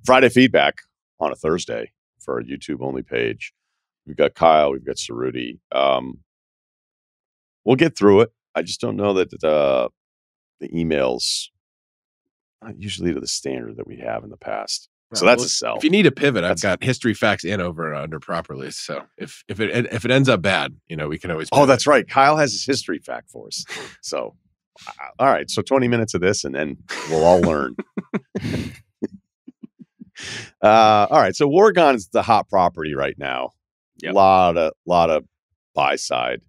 Friday feedback on a Thursday for our YouTube only page. We've got Kyle, we've got Cerruti. We'll get through it. I just don't know that the emails not usually to the standard that we have in the past. So that's a sell. If you need a pivot, I've got history, facts, and over and under properly. So if it ends up bad, we can always. Oh, that's right. Kyle has his history fact for us. So, all right. So 20 minutes of this, and then we'll all learn. All right. So Oregon is the hot property right now. Yep. Lot of buy side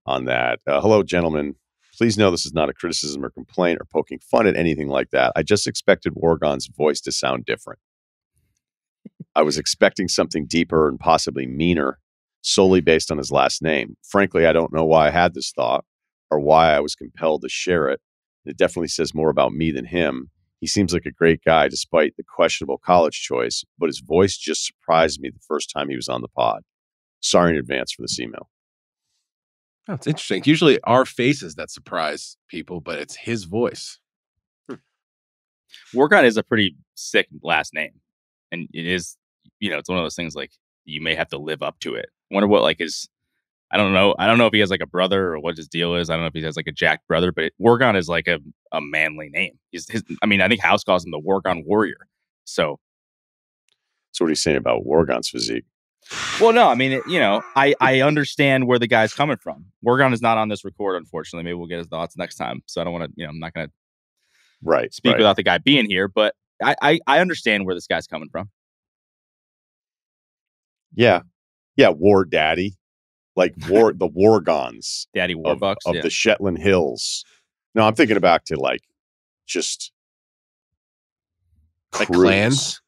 on that. Hello, gentlemen. Please know this is not a criticism or complaint or poking fun at anything like that. I just expected Oregon's voice to sound different. I was expecting something deeper and possibly meaner, solely based on his last name. Frankly, I don't know why I had this thought or why I was compelled to share it. It definitely says more about me than him. He seems like a great guy despite the questionable college choice, but his voice just surprised me the first time he was on the pod. Sorry in advance for this email. That's interesting. Usually our faces that surprise people, but it's his voice. Oregon is a pretty sick last name. And it is, it's one of those things like you may have to live up to it. I wonder what I don't know. I don't know if he has like a brother or what his deal is. I don't know if he has like a jacked brother, but Oregon is like a manly name. I think House calls him the Oregon Warrior. So what are you saying about Oregon's physique? Well, no, I understand where the guy's coming from. Oregon is not on this record, unfortunately. Maybe we'll get his thoughts next time. So I don't want to, I'm not going to speak without the guy being here, but I understand where this guy's coming from. Yeah. Yeah. War Daddy. Like the Wargons. Daddy Warbucks. Of the Shetland Hills. No, I'm thinking back to like clans.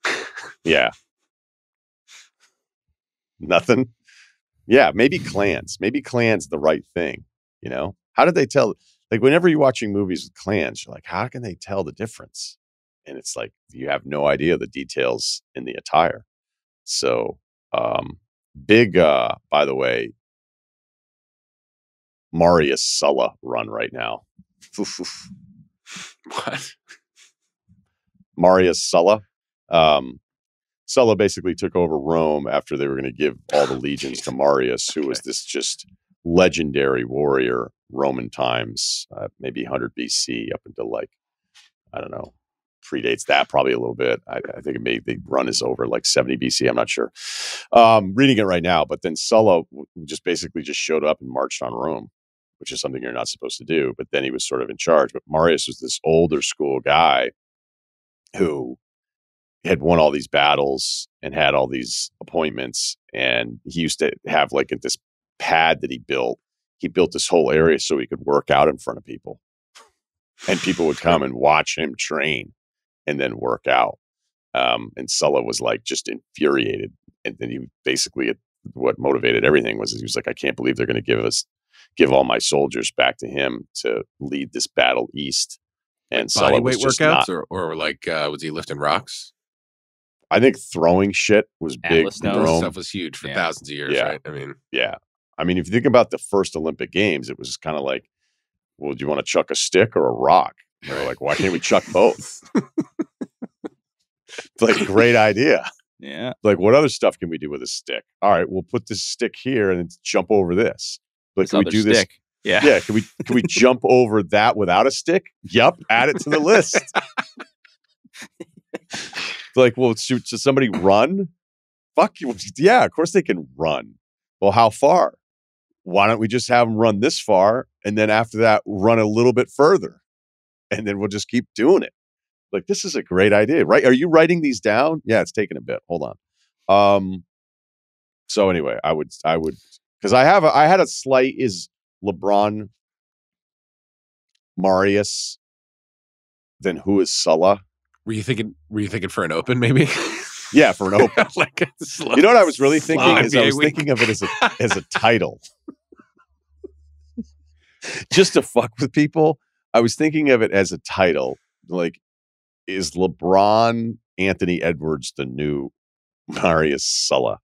Yeah. Nothing. Yeah, maybe clans. Maybe clans the right thing. How did they tell? Like whenever you're watching movies with clans, you're like, how can they tell the difference? And it's like you have no idea the details in the attire. So big. By the way, Marius Sulla run right now. What? Marius Sulla. Sulla basically took over Rome after they were going to give all the legions to Marius, who was this just legendary warrior, Roman times, maybe 100 BC up until I don't know, predates that probably a little bit. I think the run is over 70 BC. I'm not sure. Reading it right now, but then Sulla just showed up and marched on Rome, which is something you're not supposed to do. But then he was sort of in charge. But Marius was this older school guy who had won all these battles and had all these appointments. And he used to have this pad that he built this whole area so he could work out in front of people. And people would come and watch him train and then work out. And Sulla was just infuriated. And then he basically, what motivated everything was he was like, I can't believe they're going to give all my soldiers back to him to lead this battle east. And Sulla was just workouts or was he lifting rocks? I think throwing shit was big. This stuff was huge for thousands of years, right? I mean, if you think about the first Olympic Games, it was kind of like, well, do you want to chuck a stick or a rock? They're like, why can't we chuck both? It's a great idea. Yeah. What other stuff can we do with a stick? All right, we'll put this stick here and jump over this. Can we do this? Yeah. Yeah. Can we jump over that without a stick? Yep. Add it to the list. Well, should somebody run? Fuck you. Yeah, of course they can run. Well, how far? Why don't we just have them run this far? And then after that, run a little bit further. And then we'll just keep doing it. This is a great idea, right? Are you writing these down? Yeah, it's taking a bit. Hold on. So anyway, I would, because I had a slight, is LeBron Marius, then who is Sulla? Were you thinking for an open, maybe? Yeah, for an open. You know what I was really thinking is I was thinking of it as a title. Just to fuck with people. I was thinking of it as a title. Is LeBron Anthony Edwards the new Marius Sulla?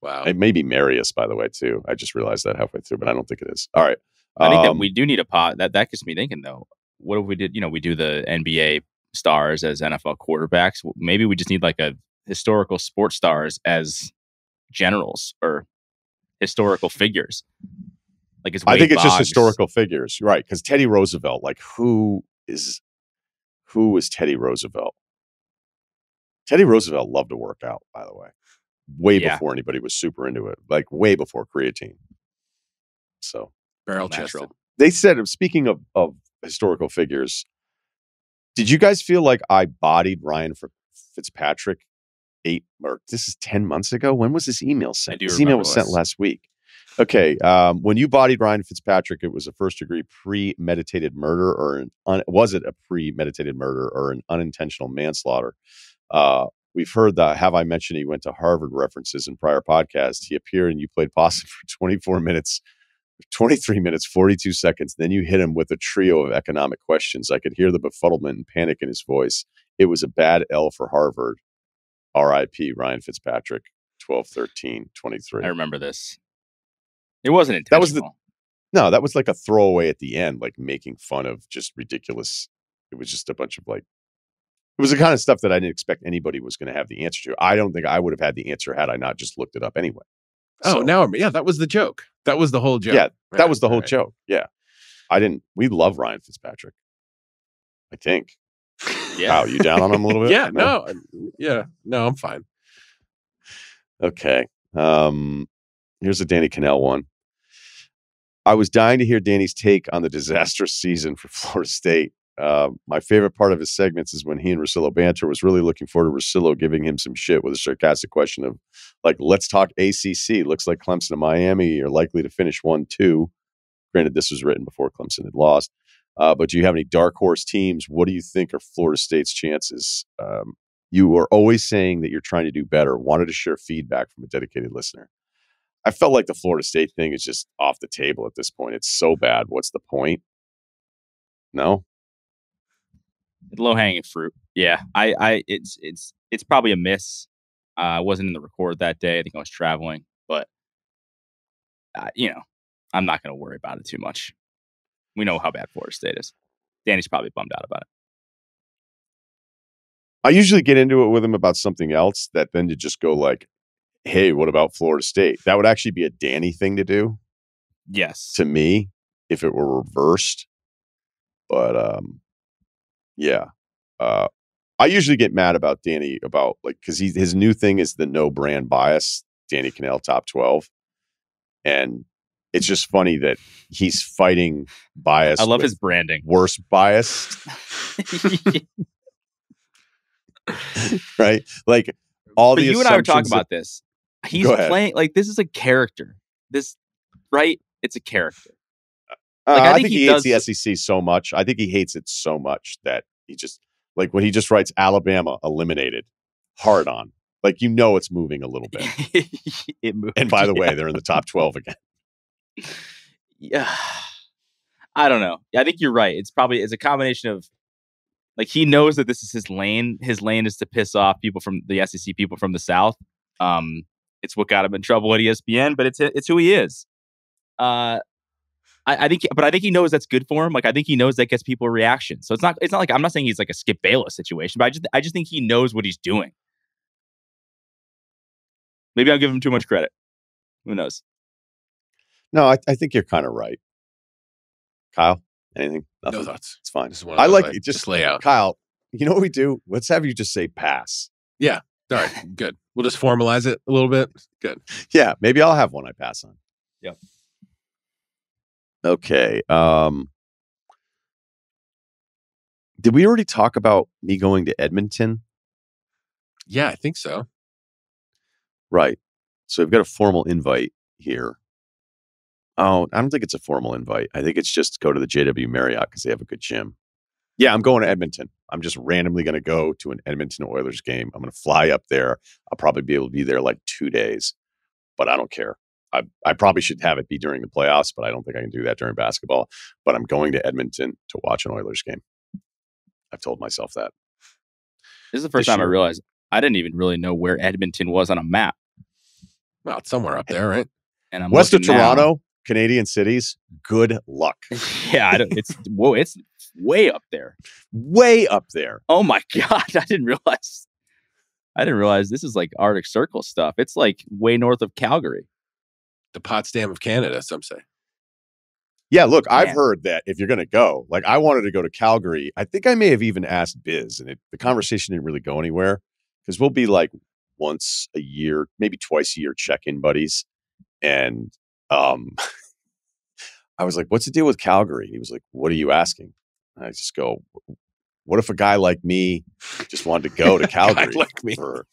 Wow. It may be Marius, by the way, too. I just realized that halfway through, but I don't think it is. All right. I think that we do need a pod. That gets me thinking, though. What if we did, we do the NBA stars as NFL quarterbacks. Maybe we just need like a historical sports stars as generals or historical figures. Like I think it's just historical figures, right? Because Teddy Roosevelt, like who is Teddy Roosevelt? Teddy Roosevelt loved to work out, by the way, way before anybody was super into it, like way before creatine. So barrel chested. They said, speaking of historical figures, did you guys feel like I bodied Ryan Fitzpatrick 10 months ago? When was this email sent? This email was sent last week. Okay. When you bodied Ryan Fitzpatrick, it was a first-degree premeditated murder, or was it a premeditated murder or an unintentional manslaughter? We've heard the "Have I mentioned he went to Harvard" references in prior podcasts. He appeared and you played possum for 23 minutes, 42 seconds. Then you hit him with a trio of economic questions. I could hear the befuddlement and panic in his voice. It was a bad L for Harvard. R.I.P. Ryan Fitzpatrick, 12/13/23. I remember this. It wasn't intentional. That was like a throwaway at the end, like making fun of just ridiculous. It was just a bunch of like, it was the kind of stuff that I didn't expect anybody was going to have the answer to. I don't think I would have had the answer had I not just looked it up anyway. That was the joke. That was the whole joke. Yeah, that was the whole joke. Yeah. We love Ryan Fitzpatrick, I think. Yeah. Wow, you down on him a little bit? No, I'm fine. Okay. Here's a Danny Cannell one. I was dying to hear Danny's take on the disastrous season for Florida State. My favorite part of his segments is when he and Russillo banter. Was really looking forward to Russillo giving him some shit with a sarcastic question of, like, let's talk ACC. Looks like Clemson and Miami are likely to finish 1-2. Granted, this was written before Clemson had lost. But do you have any dark horse teams? What do you think are Florida State's chances? You are always saying that you're trying to do better. Wanted to share feedback from a dedicated listener. I felt like the Florida State thing is just off the table at this point. It's so bad. What's the point? No? Low hanging fruit. Yeah. It's probably a miss. I wasn't in the record that day. I think I was traveling, but I'm not going to worry about it too much. We know how bad Florida State is. Danny's probably bummed out about it. I usually get into it with him about something else that then to just go like, hey, what about Florida State? That would actually be a Danny thing to do. Yes. To me, if it were reversed. But yeah. I usually get mad about Danny about because his new thing is the no brand bias, Danny Cannell top 12. And it's just funny that he's fighting bias. I love his branding. Worse bias. Right? Like all the you and I were talking about this. He's playing like this is a character. Right? It's a character. I think he hates the SEC so much. I think he hates it so much that he just like when he just writes Alabama eliminated, hard on. Like it's moving a little bit. It moved. And by the way, they're in the top 12 again. Yeah. I don't know. I think you're right. It's a combination of like he knows that this is his lane. His lane is to piss off people from the SEC, people from the South. It's what got him in trouble at ESPN, but it's who he is. I think he knows that's good for him. Like I think he knows that gets people a reaction. So it's not like I'm not saying he's like a Skip Bayless situation, but I just think he knows what he's doing. Maybe I'll give him too much credit. Who knows? No, I think you're kind of right. Kyle, anything? Nothing? No thoughts. It's fine. I like it. Just lay out. Kyle, you know what we do? Let's have you just say pass. Yeah. All right. Good. We'll just formalize it a little bit. Good. Yeah. Maybe I'll have one I pass on. Yep. Okay. Did we already talk about me going to Edmonton? Yeah, I think so. Right. So we've got a formal invite here. Oh, I don't think it's a formal invite. I think it's just go to the JW Marriott because they have a good gym. Yeah, I'm going to Edmonton. I'm just randomly going to go to an Edmonton Oilers game. I'm going to fly up there. I'll probably be able to be there like 2 days, but I don't care. I probably should have it be during the playoffs, but I don't think I can do that during basketball. But I'm going to Edmonton to watch an Oilers game. I've told myself that. This is the first time I realized I didn't even really know where Edmonton was on a map. Well, it's somewhere up there, right? And I'm west of Toronto. Canadian cities, good luck. Yeah, it's way up there. Way up there. Oh my God, I didn't realize this is like Arctic Circle stuff. It's like way north of Calgary. The Potsdam of Canada, some say. Yeah, look, I've Man. heard that if you're going to go, like I wanted to go to Calgary. I think I may have even asked Biz, and the conversation didn't really go anywhere because we'll be like once a year, maybe twice a year check-in buddies. And I was like, what's the deal with Calgary? And he was like, what are you asking? And I just go, what if a guy like me just wanted to go to Calgary like me. for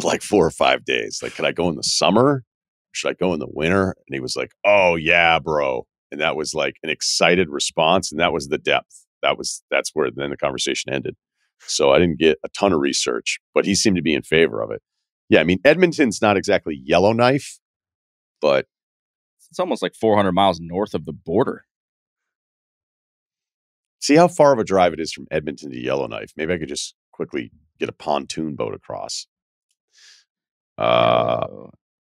like 4 or 5 days? Like, could I go in the summer? Should I go in the winter? And he was like, oh yeah, bro. And that was like an excited response. And that was the depth. That's where then the conversation ended. So I didn't get a ton of research, but he seemed to be in favor of it. Yeah. I mean, Edmonton's not exactly Yellowknife, but it's almost like 400 miles north of the border. See how far of a drive it is from Edmonton to Yellowknife. Maybe I could just quickly get a pontoon boat across.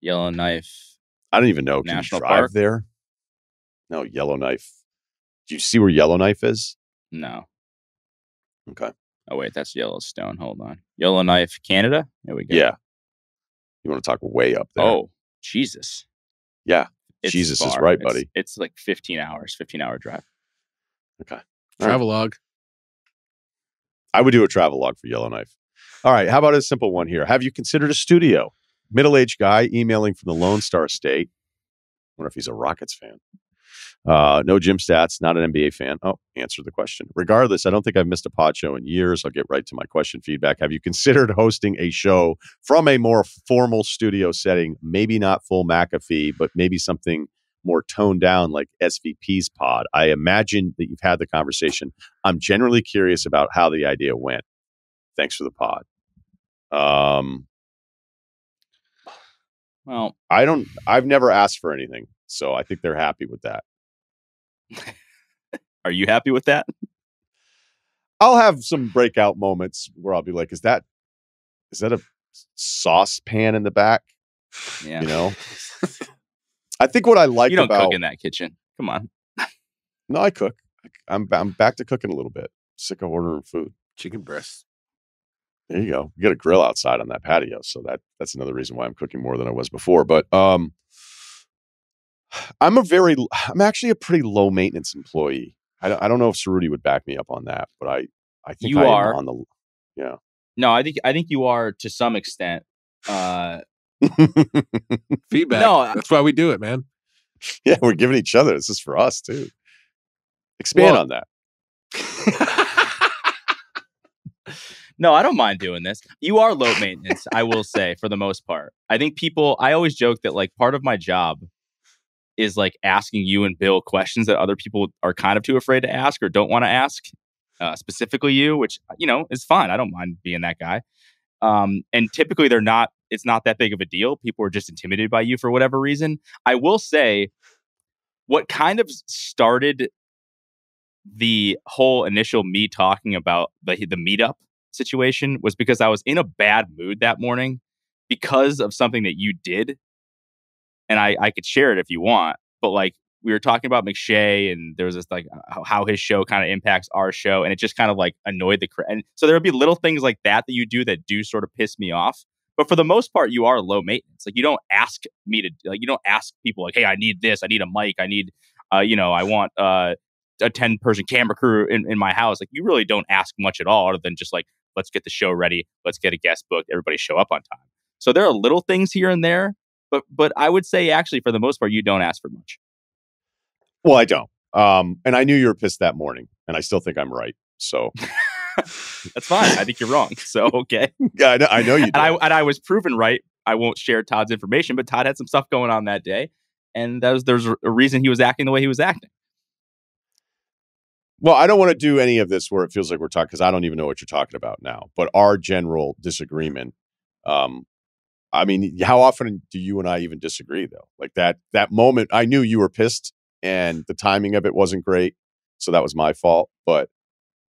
Yellowknife. I don't even know. Can National you drive Park? there? No, Yellowknife. Do you see where Yellowknife is? No. Okay. Oh wait, that's Yellowstone. Hold on. Yellowknife, Canada. There we go. Yeah. You want to talk way up there? Oh, Jesus. Yeah. It's Jesus is far. right, buddy. It's like 15-hour drive. Okay. Travelogue. I would do a travel log for Yellowknife. All right. How about a simple one here? Have you considered a studio? Middle-aged guy emailing from the Lone Star State. Wonder if he's a Rockets fan. No gym stats, not an NBA fan. Oh, answer the question. Regardless, I don't think I've missed a pod show in years. I'll get right to my question feedback. Have you considered hosting a show from a more formal studio setting? Maybe not full McAfee, but maybe something more toned down like SVP's pod. I imagine that you've had the conversation. I'm generally curious about how the idea went. Thanks for the pod. Well, I've never asked for anything, so I think they're happy with that. are you happy with that? I'll have some breakout moments where I'll be like, is that a saucepan in the back? Yeah. You know? I think what I like You don't about cook in that kitchen. Come on. No, I cook. I'm back to cooking a little bit. Sick of ordering food. Chicken breasts. There you go. You got a grill outside on that patio, so that's another reason why I'm cooking more than I was before. But I'm actually a pretty low maintenance employee. I don't know if Cerruti would back me up on that, but I think You I are. am on the yeah. No, I think you are to some extent. Feedback. No, That's why we do it, man. Yeah, we're giving each other. This is for us too. Expand Well- on that. No, I don't mind doing this. You are low maintenance, I will say, for the most part. I think I always joke that like part of my job is like asking you and Bill questions that other people are kind of too afraid to ask or don't want to ask, specifically you, which, is fine. I don't mind being that guy. And typically it's not that big of a deal. People are just intimidated by you for whatever reason. I will say what kind of started the whole initial me talking about the meetup situation was because I was in a bad mood that morning because of something that you did. And I could share it if you want, but like we were talking about McShay and there was this like how his show kind of impacts our show. And it just kind of like annoyed and so there would be little things like that you do that do sort of piss me off. But for the most part, you are low maintenance. Like you don't ask me to, like, you don't ask people like, hey, I need this. I need a mic. I need, I want, a 10-person camera crew in my house. Like you really don't ask much at all other than just like, let's get the show ready. Let's get a guest booked. Everybody show up on time. So there are little things here and there, but I would say actually for the most part, you don't ask for much. Well, I don't. And I knew you were pissed that morning, and I still think I'm right. So that's fine. I think you're wrong. So okay. Yeah, I know you did. And I was proven right. I won't share Todd's information, but Todd had some stuff going on that day, and there's a reason he was acting the way he was acting. Well, I don't want to do any of this where it feels like we're talking, because I don't even know what you're talking about now. But our general disagreement, I mean, how often do you and I even disagree, though? Like that moment, I knew you were pissed, and the timing of it wasn't great, so that was my fault. But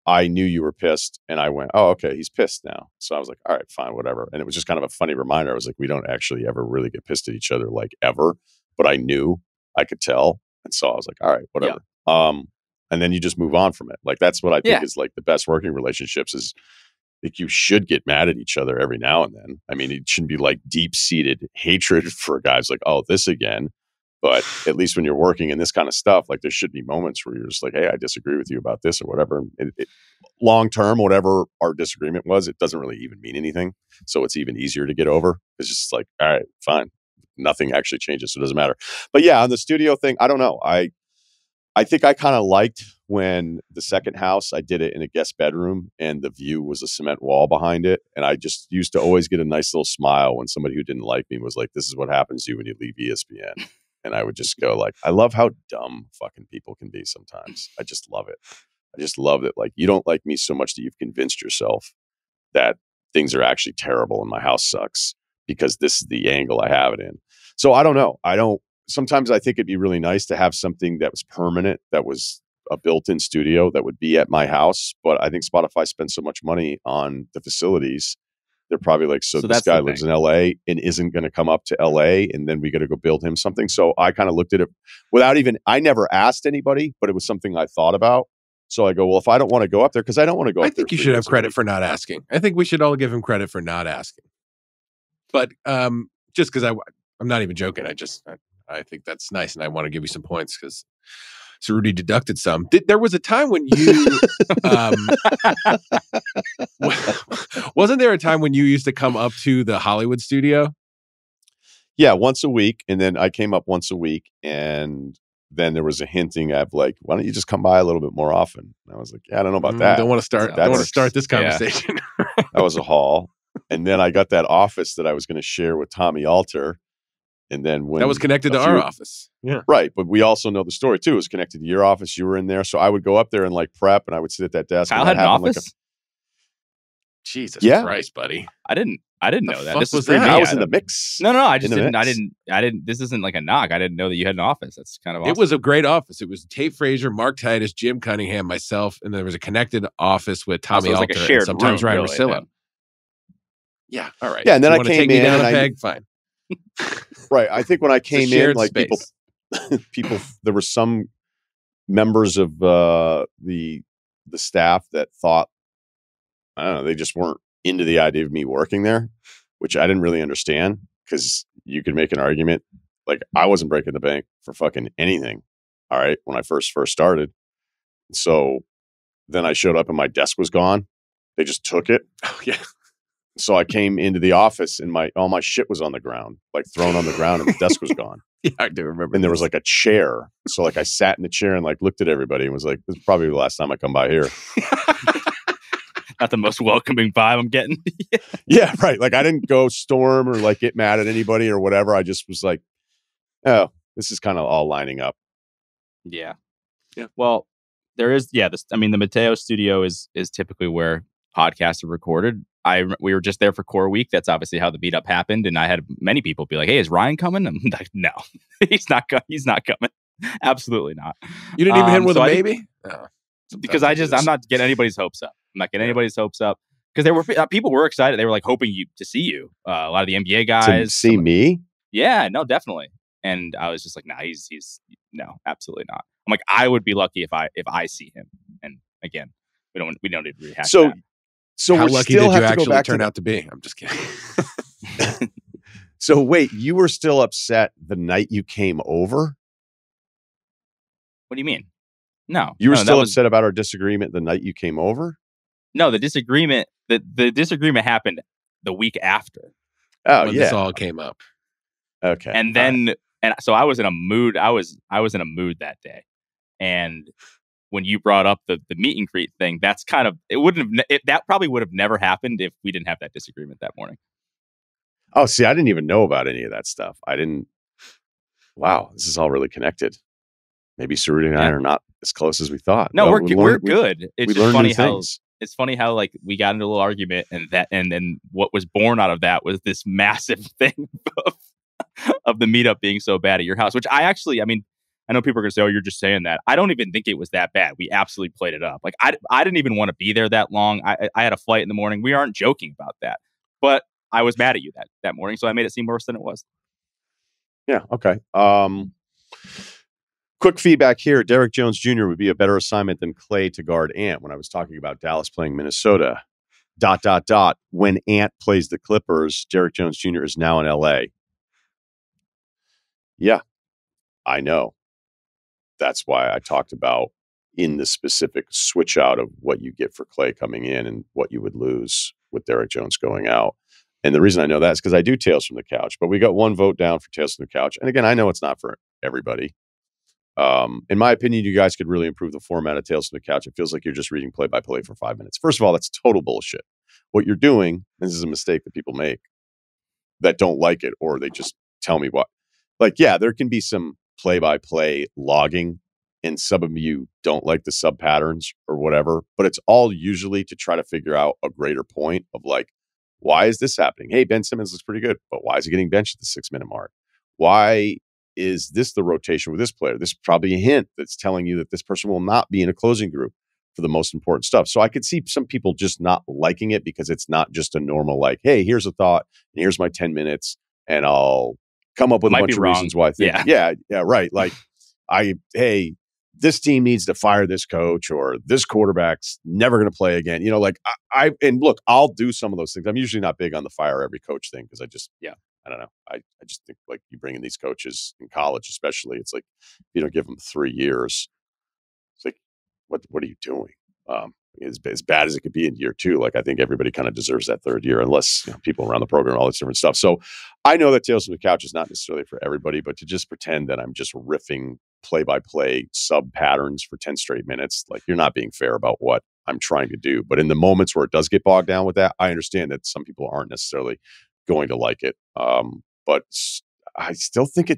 I knew you were pissed, and I went, oh, okay, he's pissed now. So I was like, all right, fine, whatever. And it was just kind of a funny reminder. I was like, we don't actually ever really get pissed at each other, like ever. but I knew, I could tell. And so I was like, all right, whatever. And then you just move on from it. Like, that's what I think is like the best working relationships is like you should get mad at each other every now and then. I mean, it shouldn't be like deep-seated hatred for guys like, oh, this again. But at least when you're working in this kind of stuff, like there should be moments where you're just like, hey, I disagree with you about this or whatever. Long term, whatever our disagreement was, it doesn't really even mean anything. So it's even easier to get over. It's just like, all right, fine. Nothing actually changes. So it doesn't matter. But yeah, on the studio thing, I don't know. I think I kind of liked when the second house, I did it in a guest bedroom and the view was a cement wall behind it. And I just used to always get a nice little smile when somebody who didn't like me was like, this is what happens to you when you leave ESPN. And I would just go like, I love how dumb fucking people can be sometimes. I just love it. I just love it. Like, you don't like me so much that you've convinced yourself that things are actually terrible and my house sucks because this is the angle I have it in. So I don't know. Sometimes I think it'd be really nice to have something that was permanent, that was a built-in studio that would be at my house. But I think Spotify spends so much money on the facilities. They're probably like, so this guy lives in LA and isn't going to come up to LA and then we got to go build him something. So I kind of looked at it I never asked anybody, but it was something I thought about. So I go, well, if I don't want to go up there, because I don't want to go up there. I think you should have credit for not asking. I think we should all give him credit for not asking. But just because I'm not even joking. I think that's nice, and I want to give you some points because Rudy deducted some. There was a time when you wasn't there a time when you used to come up to the Hollywood studio? Yeah, once a week, and then I came up once a week, and then there was a hinting of like, why don't you just come by a little bit more often? And I was like, yeah, I don't know about that. Don't want to start this conversation. That was a haul. And then I got that office that I was going to share with Tommy Alter. And then when that was connected to our office. Yeah. Right. But we also know the story too. It was connected to your office. You were in there. So I would go up there and like prep and I would sit at that desk. Kyle had an office? Like Jesus Yeah. Christ, buddy. I didn't know that. This was that? I was in the mix. No, I just didn't. I didn't. This isn't like a knock. I didn't know that you had an office. That's kind of awesome. It was a great office. It was Tate Frazier, Mark Titus, Jim Cunningham, myself, and there was a connected office with Tommy Alter, like a shared and sometimes room, Ryen really, Russillo. then. Yeah, all right. Yeah, and then you I came came me in down and a peg. Fine. Right. I think when I came in, shared like space. people, there were some members of the staff that thought, I don't know, they just weren't into the idea of me working there, which I didn't really understand because you could make an argument like I wasn't breaking the bank for fucking anything. All right, when I first started, so then I showed up and my desk was gone. They just took it. Oh yeah. So I came into the office and all my shit was on the ground, like thrown on the ground, and the desk was gone. Yeah, I do remember. And there was like a chair. So like I sat in the chair and like looked at everybody and was like, this is probably the last time I come by here. Not the most welcoming vibe I'm getting. Yeah, right. Like I didn't go storm or like get mad at anybody or whatever. I just was like, oh, this is kind of all lining up. Yeah. Well, there is. Yeah. The Mateo studio is typically where podcasts are recorded. We were just there for Core Week. That's obviously how the meetup happened. And I had many people be like, "Hey, is Ryan coming?" I'm like, "No, he's not. He's not coming. Absolutely not." You didn't even hit him with a maybe? Because I'm not getting anybody's hopes up. I'm not getting anybody's hopes up because there were people were excited. They were like hoping to see you. A lot of the NBA guys to see me. Yeah, no, definitely. And I was just like, "Nah, he's no, absolutely not." I'm like, I would be lucky if I see him. And again, we don't need to rehash that. So how lucky did you actually turn out to be? I'm just kidding. So wait, you were still upset the night you came over? What do you mean? No. You were still upset about our disagreement the night you came over? No, the disagreement happened the week after. Oh, when yeah. This all came up. Okay. And then so I was in a mood. I was in a mood that day. And when you brought up the meet and greet thing, that's kind of that probably would have never happened if we didn't have that disagreement that morning. Oh, see, I didn't even know about any of that stuff. Wow, this is all really connected. Maybe Sarudi and I are not as close as we thought. No, we're good. It's just funny how like we got into a little argument and then what was born out of that was this massive thing of the meetup being so bad at your house, which I know people are going to say, "Oh, you're just saying that." I don't even think it was that bad. We absolutely played it up. Like I didn't even want to be there that long. I had a flight in the morning. We aren't joking about that, but I was mad at you that morning, so I made it seem worse than it was. Yeah. Okay. Quick feedback here. Derek Jones Jr. would be a better assignment than Clay to guard Ant when I was talking about Dallas playing Minnesota. ... When Ant plays the Clippers, Derek Jones Jr. is now in LA. Yeah, I know. That's why I talked about in the specific switch out of what you get for Clay coming in and what you would lose with Derek Jones going out. And the reason I know that is because I do Tales from the Couch, but we got one vote down for Tales from the Couch. And again, I know it's not for everybody. In my opinion, you guys could really improve the format of Tales from the Couch. It feels like you're just reading play by play for 5 minutes. First of all, that's total bullshit. What you're doing, and this is a mistake that people make that don't like it, or they just tell me what. Like, yeah, there can be some play by play logging, and some of you don't like the sub patterns or whatever, but it's all usually to try to figure out a greater point of like, why is this happening? Hey, Ben Simmons looks pretty good, but why is he getting benched at the 6-minute mark? Why is this the rotation with this player? This is probably a hint that's telling you that this person will not be in a closing group for the most important stuff. So I could see some people just not liking it because it's not just a normal, like, hey, here's a thought, and here's my 10 minutes, and I'll come up with a bunch of reasons why I think, yeah, right. Like, hey, this team needs to fire this coach, or this quarterback's never going to play again. You know, like and look, I'll do some of those things. I'm usually not big on the fire every coach thing because I don't know. I just think like you bring in these coaches in college, especially, it's like, you don't give them 3 years. It's like, what are you doing? As bad as it could be in year 2, like I think everybody kind of deserves that 3rd year, unless people around the program, all this different stuff. So I know that Tales from the Couch is not necessarily for everybody, but to just pretend that I'm just riffing play-by-play sub patterns for 10 straight minutes, like you're not being fair about what I'm trying to do. But in the moments where it does get bogged down with that, I understand that some people aren't necessarily going to like it. But I still think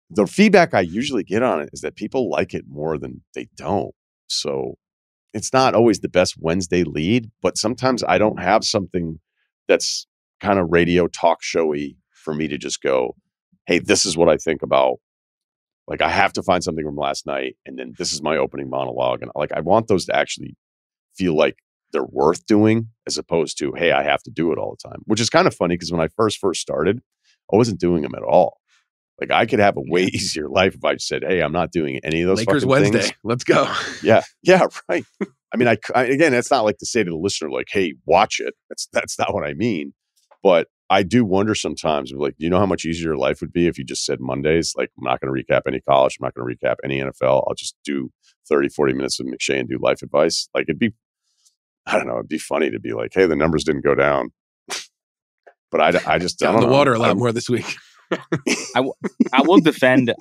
the feedback I usually get on it is that people like it more than they don't. So it's not always the best Wednesday lead, but sometimes I don't have something that's kind of radio talk showy for me to just go, hey, this is what I think about. Like, I have to find something from last night, and then this is my opening monologue. And like, I want those to actually feel like they're worth doing, as opposed to, hey, I have to do it all the time, which is kind of funny because when I first started, I wasn't doing them at all. Like, I could have a way easier life if I said, hey, I'm not doing any of those Lakers fucking Wednesday. things. Let's go. Yeah, right. I mean, again, that's not like to say to the listener, like, hey, watch it. That's not what I mean. But I do wonder sometimes, like, do you know how much easier your life would be if you just said Mondays, like, I'm not going to recap any college, I'm not going to recap any NFL. I'll just do 30, 40 minutes of McShay and do life advice. Like, I don't know, it'd be funny to be like, hey, the numbers didn't go down. But I just got don't in the know. water a lot more this week. I will defend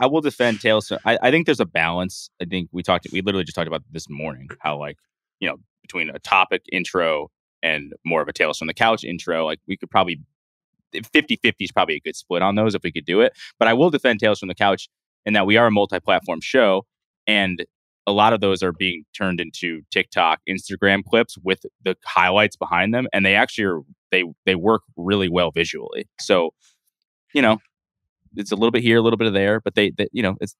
Tales. I think there's a balance. I think we literally just talked about this morning how, like, between a topic intro and more of a Tales from the Couch intro, like we could probably 50-50 is probably a good split on those if we could do it. But I will defend Tales from the Couch in that we are a multi-platform show, and a lot of those are being turned into TikTok, Instagram clips with the highlights behind them, and they actually they work really well visually. So, it's a little bit here, a little bit of there, but they it's.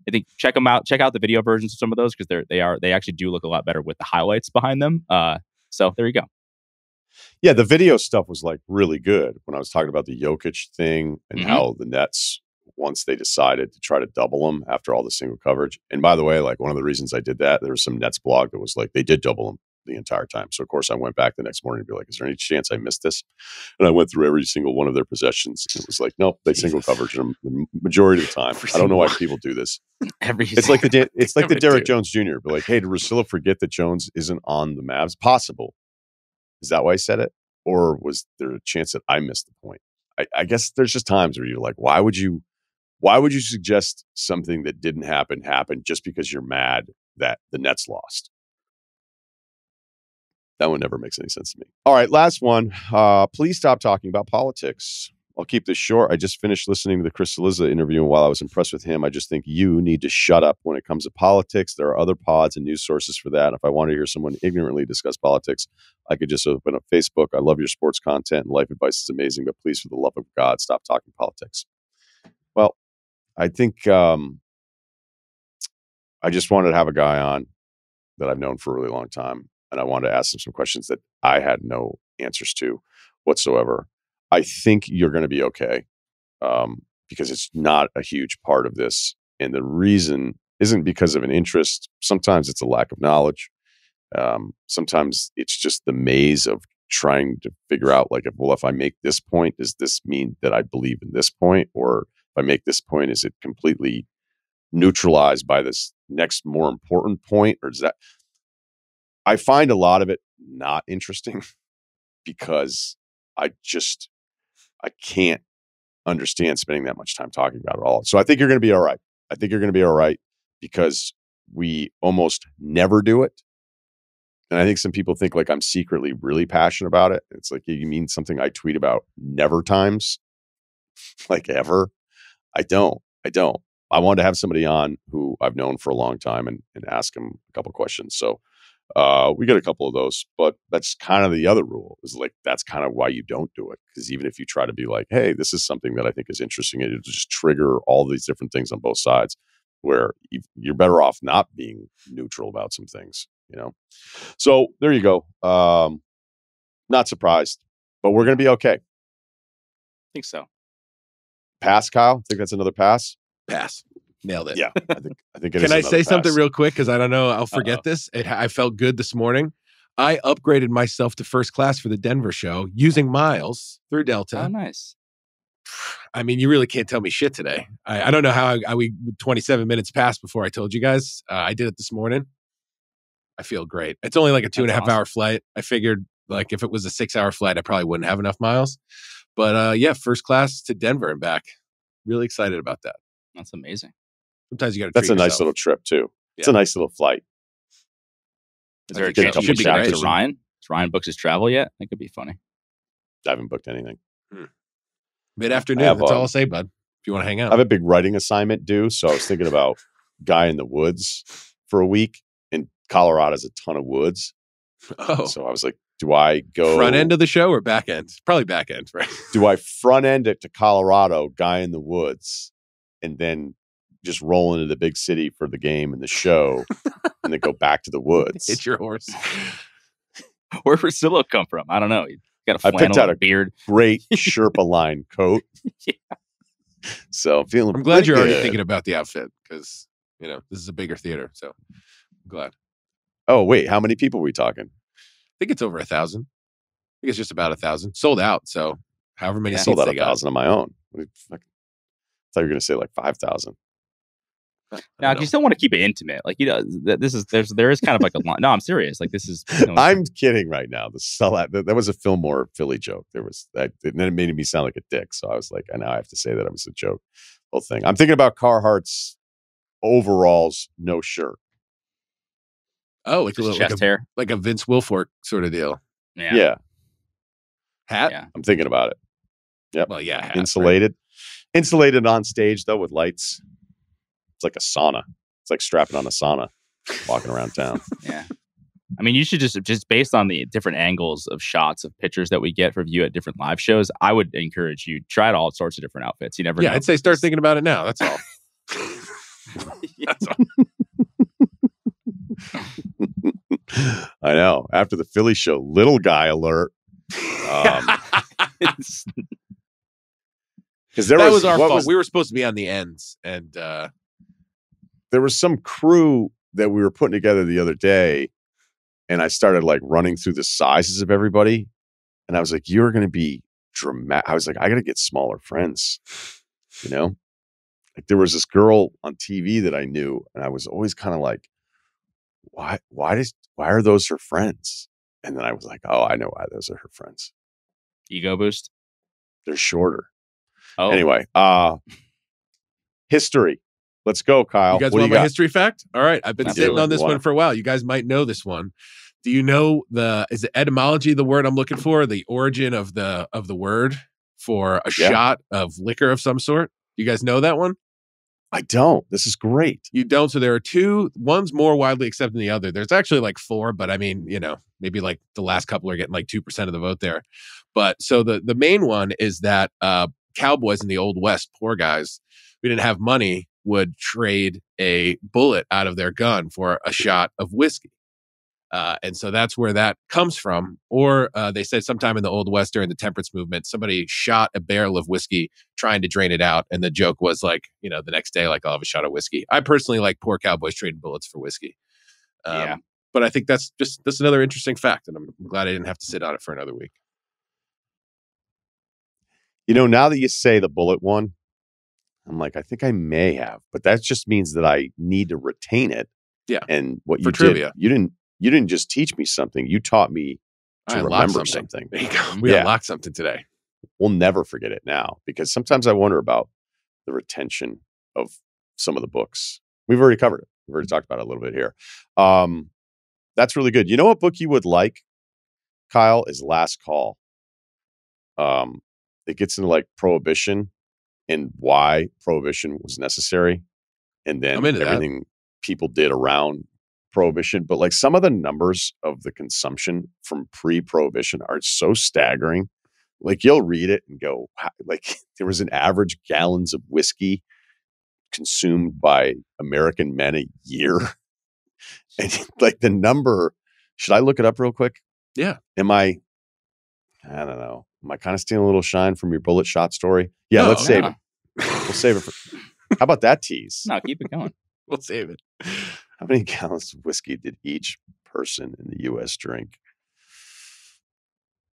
I think check them out. Check out the video versions of some of those because they actually do look a lot better with the highlights behind them. So there you go. Yeah, the video stuff was like really good when I was talking about the Jokic thing and how the Nets, once they decided to try to double them after all the single coverage. And by the way, like one of the reasons I did that, there was some Nets blog that was like they did double them the entire time. So of course I went back the next morning and be like, is there any chance I missed this? And I went through every single one of their possessions. And it was like, nope, they single coverage them the majority of the time. I don't know why people do this. It's like the Derek Jones Jr. But like, hey, did Russillo forget that Jones isn't on the Mavs? Possible. Is that why I said it? Or was there a chance that I missed the point? I guess there's just times where you're like, why would you suggest something that didn't happen just because you're mad that the Nets lost? That one never makes any sense to me. All right, last one. Please stop talking about politics. I'll keep this short. I just finished listening to the Chris Cillizza interview, and while I was impressed with him, I just think you need to shut up when it comes to politics. There are other pods and news sources for that. If I want to hear someone ignorantly discuss politics, I could just open up Facebook. I love your sports content, and life advice is amazing, but please, for the love of God, stop talking politics. Well, I think I just wanted to have a guy on that I've known for a really long time, and I wanted to ask him some questions that I had no answers to whatsoever. I think you're going to be okay. because it's not a huge part of this. And the reason isn't because of an interest. Sometimes it's a lack of knowledge. Sometimes it's just the maze of trying to figure out, like, if I make this point, does this mean that I believe in this point? Or if I make this point, is it completely neutralized by this next more important point? Or does that, I find a lot of it not interesting because I can't understand spending that much time talking about it all. So I think you're going to be all right. I think you're going to be all right because we almost never do it. And I think some people think like I'm secretly really passionate about it. It's like, you mean something I tweet about never times? Like ever? I don't. I wanted to have somebody on who I've known for a long time and ask him a couple questions. So we get a couple of those, but that's kind of the other rule, is like, that's kind of why you don't do it. Because even if you try to be like, hey, this is something that I think is interesting, it'll just trigger all these different things on both sides, where you're better off not being neutral about some things, So there you go. Not surprised, but we're going to be okay. I think so. Pass, Kyle. Think that's another pass. Pass. Nailed it. Yeah, I think. It Can is I say pass. something real quick? Because I don't know. I'll forget this. I felt good this morning. I upgraded myself to first class for the Denver show using miles through Delta. Oh, nice. I mean, you really can't tell me shit today. I don't know how we 27 minutes passed before I told you guys. I did it this morning. I feel great. It's only like a 2.5 hour flight. I figured like if it was a 6-hour flight, I probably wouldn't have enough miles. But yeah, first class to Denver and back. Really excited about that. That's amazing. Sometimes you got to. That's a nice little trip too. It's a nice little flight. Is there a chance you should shout to Ryan? Has Ryan booked his travel yet? That could be funny. I haven't booked anything. Mid-afternoon. That's all I'll say, bud. If you want to hang out, I have a big writing assignment due, so I was thinking about Guy in the Woods for a week. And Colorado has a ton of woods. Oh, so I was like, do I go front end of the show or back end? Probably back end, right? Do I front end it to Colorado, Guy in the Woods, and then just roll into the big city for the game and the show, and then go back to the woods? Hit your horse. Where'd Russillo come from? I don't know. He got a flannel, I picked out a beard, great Sherpa line coat. Yeah. So I'm glad you're already thinking about the outfit, because this is a bigger theater. So I'm glad. Oh wait, how many people are we talking? I think it's over 1,000. I think it's just about 1,000 sold out. So however many sold out 1,000 on my own. I thought you were going to say like 5,000. Now, you still want to keep it intimate, like there is kind of like a line. No, I'm serious. Like this is. I'm kidding right now. The sellout. That was a Fillmore Philly joke. There was that, and then it made me sound like a dick. So I was like, I know I have to say that it was a joke. Whole thing. I'm thinking about Carhartt's overalls, no shirt. Oh, like a chest hair, like a Vince Wilfork sort of deal. Yeah. Hat. Yeah. I'm thinking about it. Yep. Well, yeah. Hat, insulated, right? Insulated on stage though with lights. It's like a sauna. It's like strapping on a sauna, walking around town. Yeah. I mean, you should just based on the different angles of shots of pictures that we get for view at different live shows, I would encourage you try out all sorts of different outfits. You never know. I'd say start thinking about it now. That's all. That's all. I know. After the Philly show, little guy alert. Because that was our fault. We were supposed to be on the ends, and there was some crew that we were putting together the other day, and I started like running through the sizes of everybody, and I was like, "You're going to be dramatic." I was like, "I got to get smaller friends," Like there was this girl on TV that I knew, and I was always kind of like, "Why are those her friends?" And then I was like, "Oh, I know why those are her friends." Ego boost. They're shorter. Oh, anyway, history. Let's go, Kyle. You guys want my history fact? All right. I've been sitting on this one for a while. You guys might know this one. Do you know is the etymology the word I'm looking for? The origin of the word for a shot of liquor of some sort? You guys know that one? I don't. This is great. You don't. So there are two. One's more widely accepted than the other. There's actually like 4, but I mean, maybe like the last couple are getting like 2% of the vote there. But so the main one is that cowboys in the Old West, poor guys, we didn't have money, would trade a bullet out of their gun for a shot of whiskey. And so that's where that comes from. Or they said sometime in the Old West during the temperance movement, somebody shot a barrel of whiskey trying to drain it out. And the joke was like, the next day, like, I'll have a shot of whiskey. I personally like poor cowboys trading bullets for whiskey. Yeah. But I think that's another interesting fact. And I'm glad I didn't have to sit on it for another week. Now that you say the bullet one, I'm like, I think I may have, but that just means that I need to retain it. Yeah. And what For you trivia. did, you didn't just teach me something. You taught me to remember something. There you go. We unlocked something today. We'll never forget it now, because sometimes I wonder about the retention of some of the books. We've already covered it. We've already talked about it a little bit here. That's really good. You know what book you would like, Kyle, is Last Call. It gets into like prohibition and why prohibition was necessary, and then everything people did around prohibition. But like some of the numbers of the consumption from pre-prohibition are so staggering. Like you'll read it and go, like there was an average gallons of whiskey consumed by American men a year. And like the number, should I look it up real quick? Yeah. I don't know. Am I kind of stealing a little shine from your bullet shot story? Yeah, let's save it. We'll save it for. How about that tease? No, keep it going. We'll save it. How many gallons of whiskey did each person in the U.S. drink?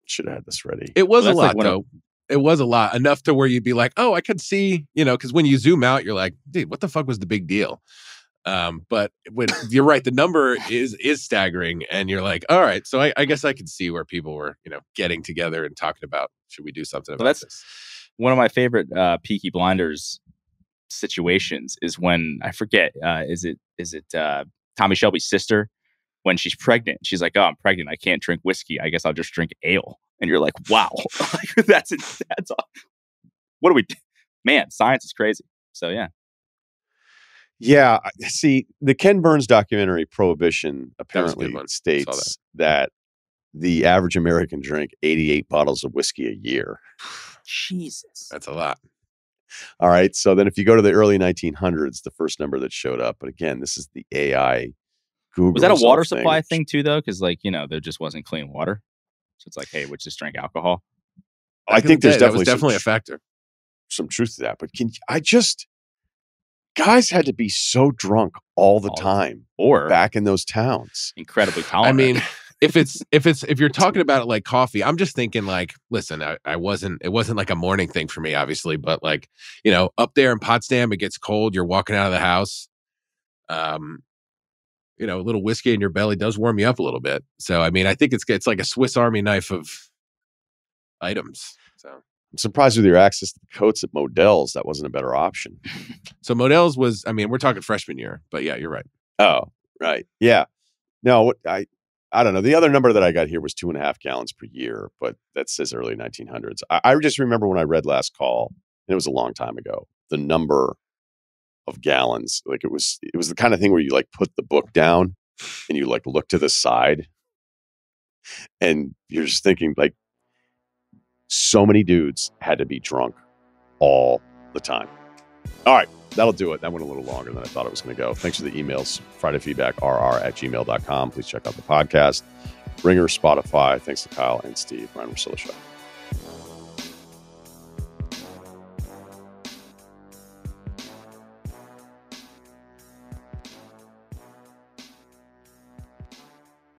Should have had this ready. It was a lot, though. It was a lot. Enough to where you'd be like, oh, I could see, because when you zoom out, you're like, dude, what the fuck was the big deal? But when you're right, the number is staggering, and you're like, all right, so I guess I could see where people were, getting together and talking about, should we do something about this? One of my favorite Peaky Blinders situations is when, I forget, is it Tommy Shelby's sister, when she's pregnant, she's like, oh, I'm pregnant, I can't drink whiskey, I guess I'll just drink ale. And you're like, wow, that's all. What do we do? Man, science is crazy. So yeah. Yeah, see, the Ken Burns documentary Prohibition apparently states that the average American drank 88 bottles of whiskey a year. Jesus. That's a lot. All right, so then if you go to the early 1900s, the first number that showed up, but again, this is the AI Google. Was that a water supply thing too, though? Because there just wasn't clean water. So it's like, hey, we just drank alcohol. I think there's definitely a factor. Some truth to that, but guys had to be so drunk all the time, or back in those towns, incredibly tolerant. I mean, if you're talking about it like coffee, I'm just thinking like, listen, it wasn't like a morning thing for me, obviously, but like, up there in Potsdam, it gets cold. You're walking out of the house. A little whiskey in your belly does warm you up a little bit. So, I mean, I think it's like a Swiss Army knife of items. So I'm surprised with your access to the coats at Modell's, that wasn't a better option. So Modell's was, we're talking freshman year, but yeah, you're right. Oh, right. Yeah. No, I don't know. The other number that I got here was 2.5 gallons per year, but that says early 1900s. I just remember when I read Last Call, and it was a long time ago, the number of gallons, like it was the kind of thing where you like put the book down and you like look to the side and you're just thinking like so many dudes had to be drunk all the time. All right, that'll do it. That went a little longer than I thought it was going to go. Thanks for the emails. FridayFeedbackRR@gmail.com. Please check out the podcast. Ringer, Spotify. Thanks to Kyle and Steve. Ryen Russillo Show.